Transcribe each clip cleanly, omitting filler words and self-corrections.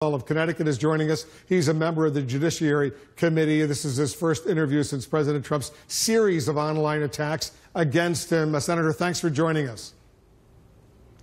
of Connecticut is joining us. He's a member of the Judiciary Committee. This is his first interview since President Trump's series of online attacks against him. Senator, thanks for joining us.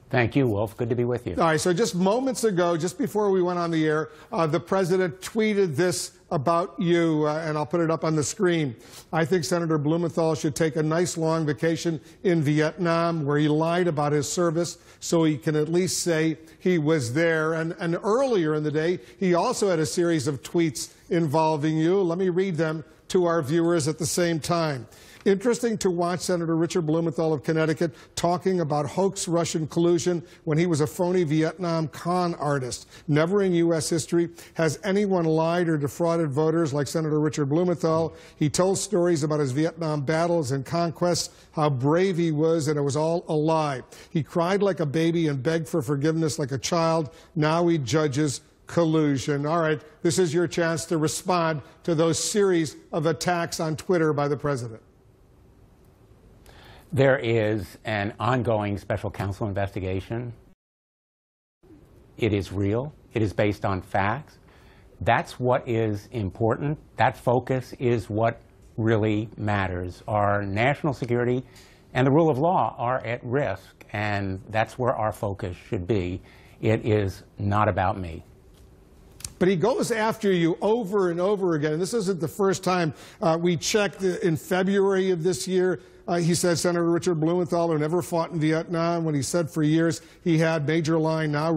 Thank you, Wolf. Good to be with you. All right, so just moments ago, just before we went on the air, the president tweeted this about you, and I'll put it up on the screen. I think Senator Blumenthal should take a nice long vacation in Vietnam where he lied about his service so he can at least say he was there. And earlier in the day, he also had a series of tweets involving you. Let me read them to our viewers at the same time. Interesting to watch Senator Richard Blumenthal of Connecticut talking about hoax Russian collusion when he was a phony Vietnam con artist. Never in U.S. history has anyone lied or defrauded voters like Senator Richard Blumenthal. He told stories about his Vietnam battles and conquests, how brave he was, and it was all a lie. He cried like a baby and begged for forgiveness like a child. Now he judges collusion. All right, this is your chance to respond to those series of attacks on Twitter by the president. There is an ongoing special counsel investigation. It is real. It is based on facts. That's what is important. That focus is what really matters. Our national security and the rule of law are at risk, and that's where our focus should be. It is not about me. But he goes after you over and over again. And this isn't the first time. We checked in February of this year. He said Senator Richard Blumenthal, who never fought in Vietnam, when he said for years he had major lying, now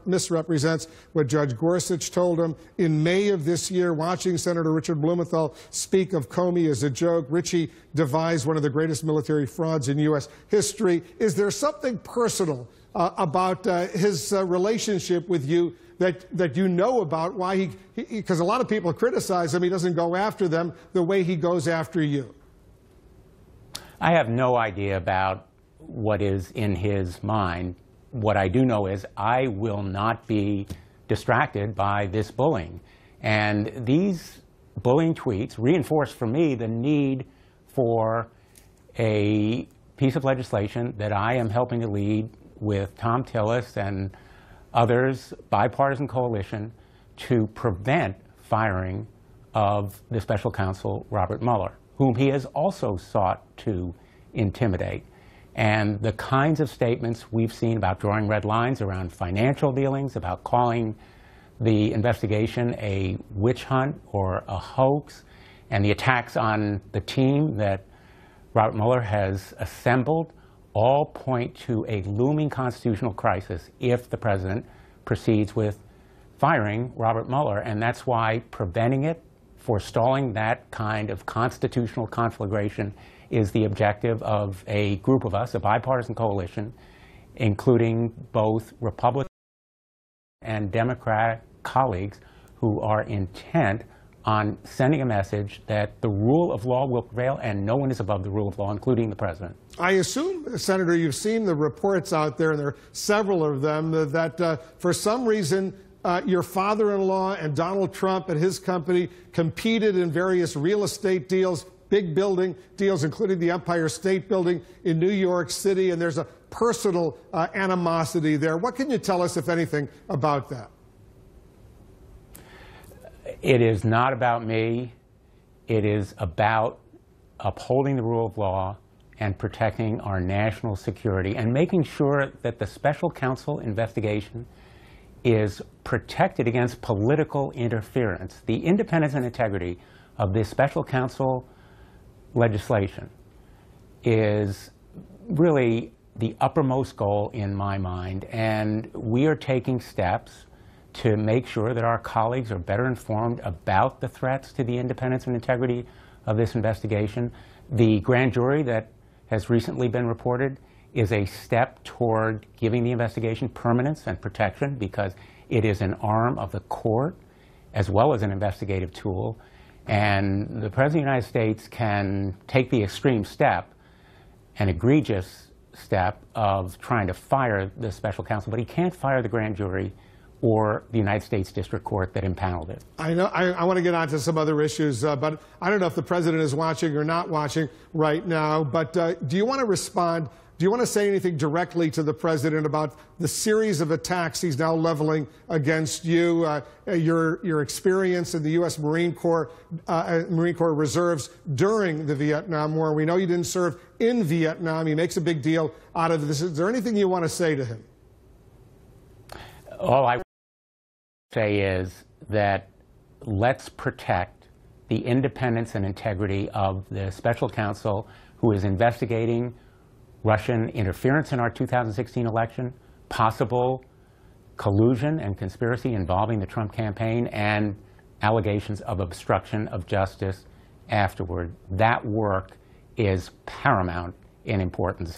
misrepresents what Judge Gorsuch told him. In May of this year, watching Senator Richard Blumenthal speak of Comey as a joke, Richie devised one of the greatest military frauds in U.S. history. Is there something personal about his relationship with you that you know about, why because a lot of people criticize him, he doesn't go after them the way he goes after you? I have no idea about what is in his mind. What I do know is I will not be distracted by this bullying. And these bullying tweets reinforce for me the need for a piece of legislation that I am helping to lead with Tom Tillis and others, bipartisan coalition, to prevent firing of the special counsel, Robert Mueller, whom he has also sought to intimidate. And the kinds of statements we've seen about drawing red lines around financial dealings, about calling the investigation a witch hunt or a hoax, and the attacks on the team that Robert Mueller has assembled, all point to a looming constitutional crisis if the president proceeds with firing Robert Mueller. And that's why preventing it, forestalling that kind of constitutional conflagration, is the objective of a group of us, a bipartisan coalition, including both Republican and Democratic colleagues who are intent on sending a message that the rule of law will prevail and no one is above the rule of law, including the president. I assume, Senator, you've seen the reports out there, and there are several of them, that for some reason your father-in-law and Donald Trump and his company competed in various real estate deals, big building deals, including the Empire State Building in New York City, and there's a personal animosity there. What can you tell us, if anything, about that? It is not about me. It is about upholding the rule of law and protecting our national security and making sure that the special counsel investigation is protected against political interference. The independence and integrity of this special counsel legislation is really the uppermost goal in my mind, and we are taking steps to make sure that our colleagues are better informed about the threats to the independence and integrity of this investigation. The grand jury that has recently been reported is a step toward giving the investigation permanence and protection, because it is an arm of the court as well as an investigative tool. And the President of the United States can take the extreme step, an egregious step, of trying to fire the special counsel, but he can't fire the grand jury or the United States District Court that impaneled it. I know. I want to get on to some other issues, but I don't know if the president is watching or not watching right now. But do you want to respond Do you want to say anything directly to the president about the series of attacks he's now leveling against you, your experience in the U.S. Marine Corps Reserves during the Vietnam War? We know you didn't serve in Vietnam. He makes a big deal out of this. Is there anything you want to say to him? All I say is that let's protect the independence and integrity of the special counsel who is investigating Russian interference in our 2016 election, possible collusion and conspiracy involving the Trump campaign, and allegations of obstruction of justice afterward. That work is paramount in importance.